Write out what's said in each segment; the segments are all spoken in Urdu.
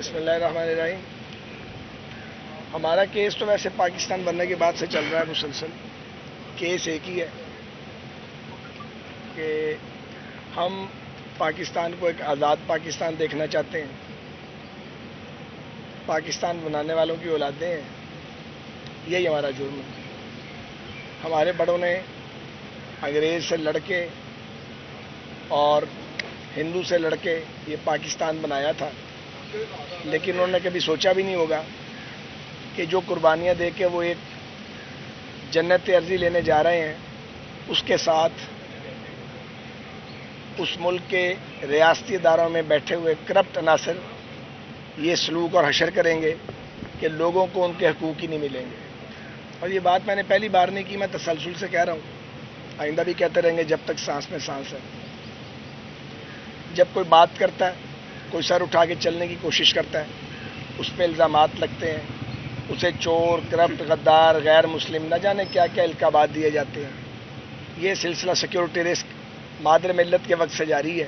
بسم اللہ الرحمن الرحیم۔ ہمارا کیس تو ویسے پاکستان بننے کے بعد سے چل رہا ہے مسلسل۔ کیس ایک ہی ہے کہ ہم پاکستان کو ایک آزاد پاکستان دیکھنا چاہتے ہیں۔ پاکستان بنانے والوں کی اولادیں ہیں، یہی ہمارا جرم ہے۔ ہمارے بڑوں نے انگریز سے لڑ کے اور ہندو سے لڑ کے یہ پاکستان بنایا تھا، لیکن انہوں نے کبھی سوچا بھی نہیں ہوگا کہ جو قربانیاں دے کے وہ ایک جنت ارضی لینے جا رہے ہیں، اس کے ساتھ اس ملک کے ریاستی اداروں میں بیٹھے ہوئے کرپٹ عناصر یہ سلوک اور حشر کریں گے کہ لوگوں کو ان کے حقوق ہی نہیں ملیں گے۔ اور یہ بات میں نے پہلی بار نہیں کی، میں تسلسل سے کہہ رہا ہوں، آئندہ بھی کہتے رہیں گے جب تک سانس میں سانس ہے۔ جب کوئی بات کرتا ہے، کوئی سر اٹھا کے چلنے کی کوشش کرتا ہے، اس پہ الزامات لگتے ہیں، اسے چور، کرپٹ، غدار، غیر مسلم، نہ جانے کیا کیا القابات دیے جاتے ہیں۔ یہ سلسلہ سیکیورٹی رسک مادر ملت کے وقت سے جاری ہے۔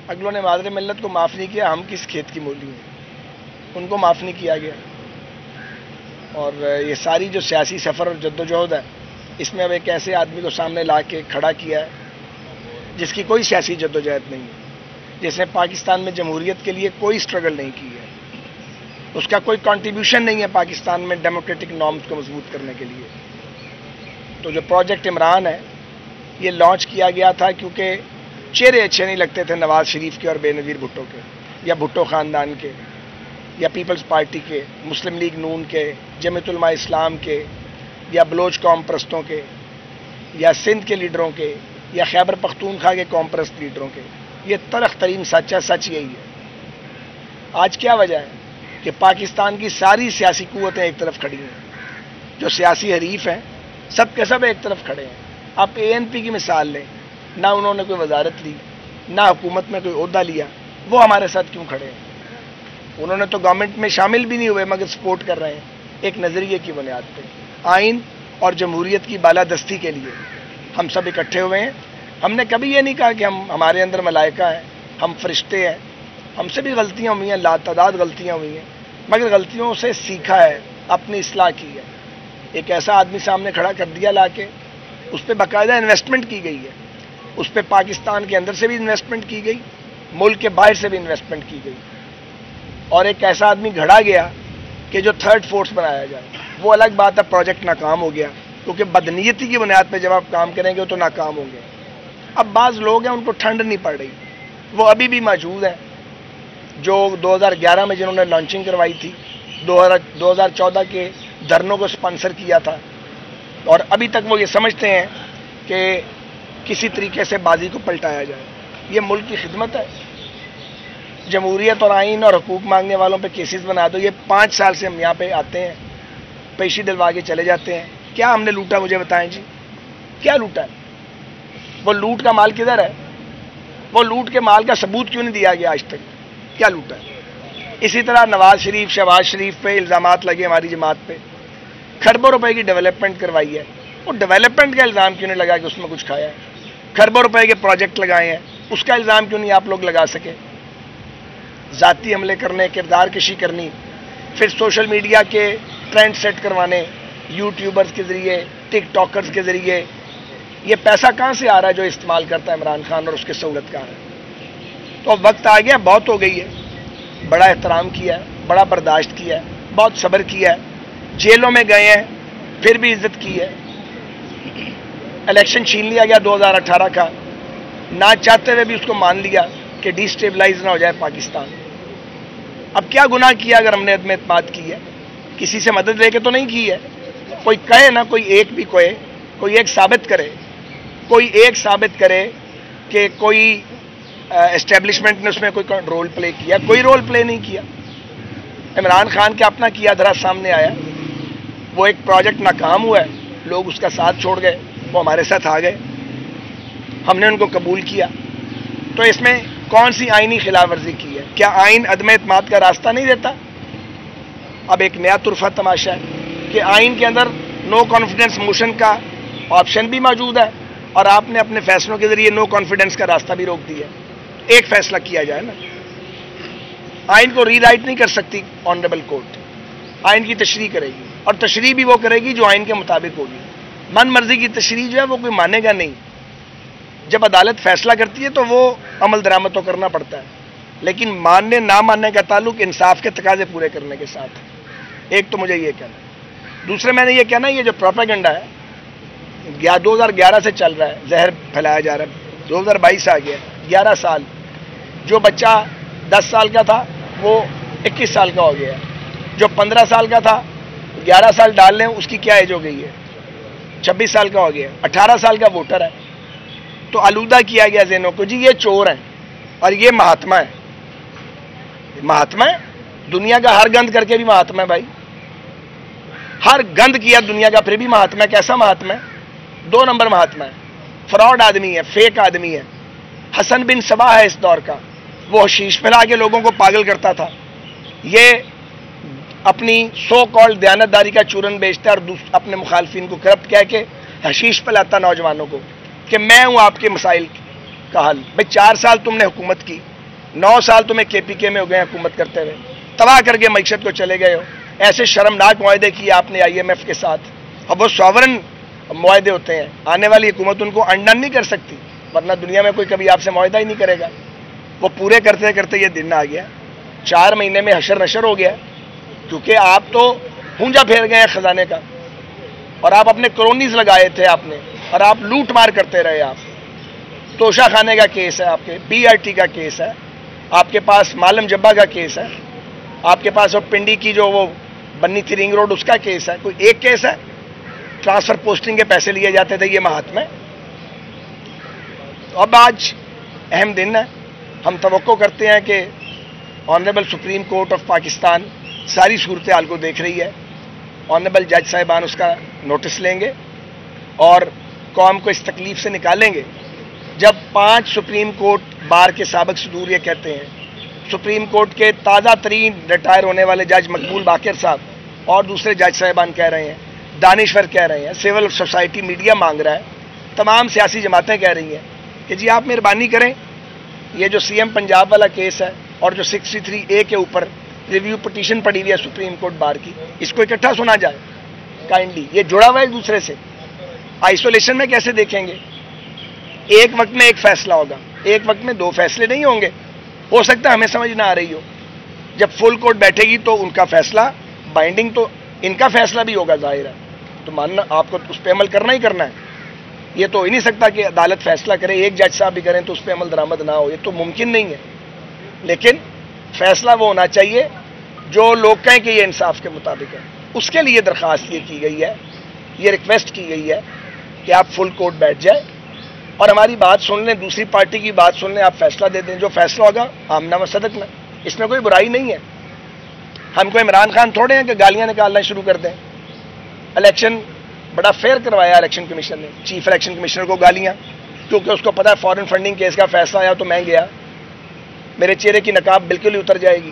اگلوں نے مادر ملت کو معاف نہیں کیا، ہم کس کھیت کی مولی ہیں، ان کو معاف نہیں کیا گیا۔ اور یہ ساری جو سیاسی سفر اور جدوجہد ہے، اس میں اب ایک ایسے آدمی کو سامنے لا کے کھڑا کیا ہے جس کی کوئی سیاسی جدوجہد نہیں ہے، جس نے پاکستان میں جمہوریت کے لیے کوئی سٹرگل نہیں کی ہے، اس کا کوئی کنٹریبیوشن نہیں ہے پاکستان میں ڈیموکریٹک نارمز کو مضبوط کرنے کے لیے۔ تو جو پروجیکٹ عمران ہے، یہ لانچ کیا گیا تھا کیونکہ چہرے اچھے نہیں لگتے تھے نواز شریف کے اور بے نظیر بھٹو کے، یا بھٹو خاندان کے، یا پیپلز پارٹی کے، مسلم لیگ نون کے، جمعیت علماء اسلام کے، یا بلوچ قوم پرستوں کے، یا سندھ کے لیڈروں کے، یا خیبر پختونخوا کے قوم پرست لیڈروں کے۔ یہ تلخ ترین سچ ہے، سچ یہی ہے۔ آج کیا وجہ ہے کہ پاکستان کی ساری سیاسی قوتیں ایک طرف کھڑی ہیں، جو سیاسی حریف ہیں سب کے سب ایک طرف کھڑے ہیں۔ آپ ANP کی مثال لیں، نہ انہوں نے کوئی وزارت لی، نہ حکومت میں کوئی عہدہ لیا، وہ ہمارے ساتھ کیوں کھڑے ہیں؟ انہوں نے تو گورنمنٹ میں شامل بھی نہیں ہوئے مگر سپورٹ کر رہے ہیں ایک نظریے کی بنیاد پہ۔ آئین اور جمہوریت کی بالادستی کے لیے ہم سب اکٹھے ہوئے ہیں۔ ہم نے کبھی یہ نہیں کہا کہ ہمارے اندر ملائکہ ہیں، ہم فرشتے ہیں، ہم سے بھی غلطیاں ہوئی ہیں، لاتعداد غلطیاں ہوئی ہیں، مگر غلطیوں سے سیکھا ہے، اپنی اصلاح کی ہے۔ ایک ایسا آدمی سامنے کھڑا کر دیا لا کے، اس پہ باقاعدہ انویسٹمنٹ کی گئی ہے، اس پہ پاکستان کے اندر سے بھی انویسٹمنٹ کی گئی، ملک کے باہر سے بھی انویسٹمنٹ کی گئی، اور ایک ایسا آدمی گھڑا گیا کہ جو تھرڈ فورس بنایا جائے۔ وہ الگ بات ہے، پروجیکٹ ناکام ہو گیا، کیونکہ بدنیتی کی بنیاد پہ جب آپ کام کریں گے تو ناکام ہوں گے۔ اب بعض لوگ ہیں ان کو ٹھنڈ نہیں پڑ رہی، وہ ابھی بھی موجود ہیں، جو 2011 میں جنہوں نے لانچنگ کروائی تھی، 2014 کے دھرنوں کو سپانسر کیا تھا، اور ابھی تک وہ یہ سمجھتے ہیں کہ کسی طریقے سے بازی کو پلٹایا جائے۔ یہ ملک کی خدمت ہے۔ جمہوریت اور آئین اور حقوق مانگنے والوں پہ کیسز بنا دو۔ یہ 5 سال سے ہم یہاں پہ آتے ہیں، پیشی دلوا کے چلے جاتے ہیں۔ کیا ہم نے لوٹا؟ مجھے بتائیں جی، کیا لوٹا ہے؟ وہ لوٹ کا مال کدھر ہے؟ وہ لوٹ کے مال کا ثبوت کیوں نہیں دیا گیا آج تک؟ کیا لوٹا ہے؟ اسی طرح نواز شریف، شہباز شریف پہ الزامات لگے، ہماری جماعت پہ کھربوں روپے کی ڈیولپمنٹ کروائی ہے، وہ ڈیولپمنٹ کا الزام کیوں نہیں لگا کہ اس میں کچھ کھایا ہے؟ کھربوں روپے کے پروجیکٹ لگائے ہیں، اس کا الزام کیوں نہیں آپ لوگ لگا سکے؟ ذاتی حملے کرنے، کردار کشی کرنی، پھر سوشل میڈیا کے ٹرینڈ سیٹ کروانے، یوٹیوبرز کے ذریعے، ٹک ٹاکرز کے ذریعے۔ یہ پیسہ کہاں سے آ رہا ہے جو استعمال کرتا ہے عمران خان اور اس کے سہولت کار ہے؟ تو اب وقت آ گیا، بہت ہو گئی ہے۔ بڑا احترام کیا ہے، بڑا برداشت کیا ہے، بہت صبر کیا ہے، جیلوں میں گئے ہیں، پھر بھی عزت کی ہے۔ الیکشن چھین لیا گیا 2018 کا، نہ چاہتے ہوئے بھی اس کو مان لیا کہ ڈی سٹیبلائز نہ ہو جائے پاکستان۔ اب کیا گناہ کیا اگر ہم نے عدم اعتماد کی ہے؟ کسی سے مدد لے کے تو نہیں کی ہے۔ کوئی کہے نا، کوئی ایک بھی کوئی ایک ثابت کرے، کوئی ایک ثابت کرے کہ کوئی اسٹیبلشمنٹ نے اس میں کوئی رول پلے کیا۔ کوئی رول پلے نہیں کیا۔ عمران خان کے اپنا کیا دھرا سامنے آیا، وہ ایک پروجیکٹ ناکام ہوا ہے، لوگ اس کا ساتھ چھوڑ گئے، وہ ہمارے ساتھ آ گئے، ہم نے ان کو قبول کیا۔ تو اس میں کون سی آئینی خلاف ورزی کی ہے؟ کیا آئین عدم اعتماد کا راستہ نہیں دیتا؟ اب ایک نیا طرفہ تماشا ہے کہ آئین کے اندر نو کانفیڈنس موشن کا آپشن بھی موجود ہے، اور آپ نے اپنے فیصلوں کے ذریعے نو کانفیڈنس کا راستہ بھی روک دیا۔ ایک فیصلہ کیا جائے نا۔ آئین کو ری رائٹ نہیں کر سکتی آنریبل کورٹ. آئین کی تشریح کرے گی, اور تشریح بھی وہ کرے گی جو آئین کے مطابق ہوگی. من مرضی کی تشریح جو ہے وہ کوئی مانے گا نہیں. جب عدالت فیصلہ کرتی ہے تو وہ عمل درآمد تو کرنا پڑتا ہے, لیکن ماننے نہ ماننے کا تعلق انصاف کے تقاضے پورے کرنے کے ساتھ. ایک تو مجھے یہ کہنا ہے. دوسرے میں نے یہ کہنا ہے, یہ جو پروپیگنڈا ہے 2011 سے چل رہا ہے, زہر پھیلایا جا رہا ہے, 2022 آ گیا, 11 سال. جو بچہ 10 سال کا تھا وہ 21 سال کا ہو گیا ہے. جو 15 سال کا تھا 11 سال ڈال لیں, اس کی کیا ایج ہو گئی ہے, 26 سال کا ہو گیا, 18 سال کا ووٹر ہے. تو آلودہ کیا گیا ذہنوں کو, جی یہ چور ہیں اور یہ مہاتما ہے. مہاتما ہے, دنیا کا ہر گند کر کے بھی مہاتما ہے بھائی, ہر گند کیا دنیا کا پھر بھی مہاتما ہے. کیسا مہاتما ہے؟ 2 نمبر مہاتما ہے, فراڈ آدمی ہے, فیک آدمی ہے. حسن بن صبا ہے اس دور کا, وہ حشیش پھیلا کے لوگوں کو پاگل کرتا تھا. یہ اپنی سو کالڈ دیانتداری کا چورن بیچتا ہے اور اپنے مخالفین کو کرپٹ کہہ کے حشیش پھیلاتا نوجوانوں کو کہ میں ہوں آپ کے مسائل کا حل. بھائی 4 سال تم نے حکومت کی, 9 سال تمہیں کے پی کے میں ہو گئے حکومت کرتے ہوئے, تباہ کر کے معیشت کو چلے گئے ہو. ایسے شرمناک معاہدے کیے آپ نے آئی ایم ایف کے ساتھ. اب وہ ساورن معاہدے ہوتے ہیں, آنے والی حکومت ان کو انڈن نہیں کر سکتی, ورنہ دنیا میں کوئی کبھی آپ سے معاہدہ ہی نہیں کرے گا. وہ پورے کرتے کرتے یہ دن آ گیا, 4 مہینے میں حشر نشر ہو گیا, کیونکہ آپ تو پونجا پھیر گئے ہیں خزانے کا, اور آپ اپنے کرونیز لگائے تھے آپ نے, اور آپ لوٹ مار کرتے رہے. آپ توشہ خانے کا کیس ہے, آپ کے بی آر ٹی کا کیس ہے, آپ کے پاس مالم جبا کا کیس ہے, آپ کے پاس وہ پنڈی کی جو وہ بنی تھی رنگ روڈ اس کا کیس ہے. کوئی ایک کیس ہے؟ ٹرانسفر پوسٹنگ کے پیسے لیے جاتے تھے, یہ مہاتما. تو اب آج اہم دن ہے. ہم توقع کرتے ہیں کہ honourable supreme court of Pakistan ساری صورتحال کو دیکھ رہی ہے. آنریبل جج صاحبان اس کا نوٹس لیں گے اور قوم کو اس تکلیف سے نکالیں گے. جب 5 سپریم کورٹ بار کے سابق صدور یہ کہتے ہیں, سپریم کورٹ کے تازہ ترین ریٹائر ہونے والے جج مقبول باقر صاحب اور دوسرے جج صاحبان کہہ رہے ہیں, دانشور کہہ رہے ہیں, سول سوسائٹی میڈیا مانگ رہا ہے, تمام سیاسی جماعتیں کہہ رہی ہیں کہ جی آپ مہربانی کریں, یہ جو سی ایم پنجاب والا کیس ہے اور جو 63A کے اوپر ریویو پٹیشن پڑی ہوئی ہے سپریم کورٹ بار کی, اس کو اکٹھا سنا جائے کائنڈلی. یہ جڑا ہوا ہے ایک دوسرے سے, آئسولیشن میں کیسے دیکھیں گے؟ ایک وقت میں ایک فیصلہ ہوگا, ایک وقت میں 2 فیصلے نہیں ہوں گے. ہو سکتا ہے ہمیں سمجھ نہ آ رہی ہو. جب فل کورٹ بیٹھے گی تو ان کا فیصلہ بائنڈنگ, تو ان کا فیصلہ بھی ہوگا ظاہر ہے, تو ماننا آپ کو اس پہ عمل کرنا ہی کرنا ہے. یہ تو ہو ہی نہیں سکتا کہ عدالت فیصلہ کرے, ایک جج صاحب بھی کریں تو اس پہ عمل درآمد نہ ہو, یہ تو ممکن نہیں ہے. لیکن فیصلہ وہ ہونا چاہیے جو لوگ کہیں کہ یہ انصاف کے مطابق ہے. اس کے لیے درخواست یہ کی گئی ہے, یہ ریکویسٹ کی گئی ہے کہ آپ فل کورٹ بیٹھ جائیں اور ہماری بات سن لیں, دوسری پارٹی کی بات سن لیں, آپ فیصلہ دے دیں. جو فیصلہ ہوگا آمنا و صدق میں, اس میں کوئی برائی نہیں ہے. ہم کو عمران خان تھوڑے ہیں کہ گالیاں نکالنا شروع کر دیں. الیکشن بڑا فیئر کروایا الیکشن کمیشن نے, چیف الیکشن کمشنر کو گالیاں, کیونکہ اس کو پتا ہے فارن فنڈنگ کیس کا فیصلہ آیا تو میں گیا, میرے چہرے کی نقاب بالکل ہی اتر جائے گی.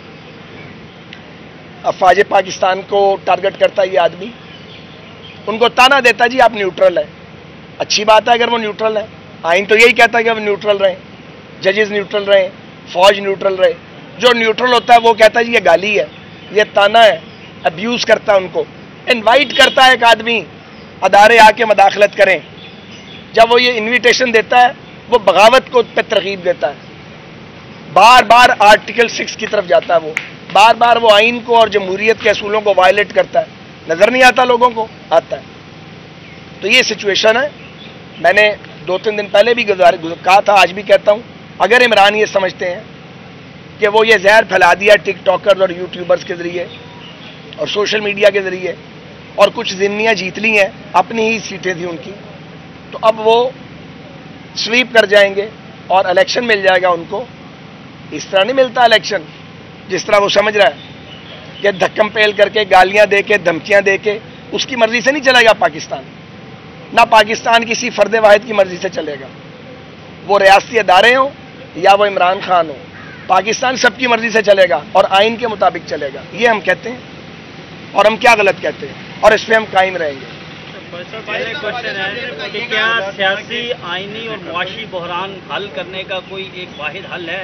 افواج پاکستان کو ٹارگٹ کرتا ہے یہ آدمی, ان کو تانا دیتا جی آپ نیوٹرل ہیں. اچھی بات ہے اگر وہ نیوٹرل ہیں, آئین تو یہی کہتا ہے کہ وہ نیوٹرل رہیں, ججز نیوٹرل رہیں, فوج نیوٹرل رہے. جو نیوٹرل ہوتا ہے وہ کہتا ہے جی یہ گالی ہے, یہ تانا ہے, ابیوز کرتا ہے ان کو. انوائٹ کرتا ہے ایک آدمی ادارے آ کے مداخلت کریں, جب وہ یہ انویٹیشن دیتا ہے وہ بغاوت کو پہ ترغیب دیتا ہے, بار بار آرٹیکل 6 کی طرف جاتا ہے, وہ بار بار وہ آئین کو اور جمہوریت کے اصولوں کو وائلیٹ کرتا ہے. نظر نہیں آتا لوگوں کو, آتا ہے. تو یہ سچویشن ہے. میں نے 2-3 دن پہلے بھی کہا تھا, آج بھی کہتا ہوں, اگر عمران یہ سمجھتے ہیں کہ وہ یہ زہر پھیلا دیا ٹک ٹاکرز اور یوٹیوبرز کے ذریعے اور سوشل میڈیا کے ذریعے اور کچھ ضمنیاں جیت لی ہیں, اپنی ہی سیٹیں تھیں ان کی, تو اب وہ سویپ کر جائیں گے اور الیکشن مل جائے گا ان کو. اس طرح نہیں ملتا الیکشن جس طرح وہ سمجھ رہا ہے کہ دھکم پیل کر کے, گالیاں دے کے, دھمکیاں دے کے اس کی مرضی سے نہیں چلے گا پاکستان. نہ پاکستان کسی فرد واحد کی مرضی سے چلے گا, وہ ریاستی ادارے ہوں یا وہ عمران خان ہو, پاکستان سب کی مرضی سے چلے گا اور آئین کے مطابق چلے گا. یہ ہم کہتے ہیں, اور ہم کیا غلط کہتے ہیں, اور اس پہ ہم قائم رہیں گے. کوشچن ہے کہ کیا سیاسی, آئینی اور معاشی بحران حل کرنے کا کوئی ایک واحد حل ہے؟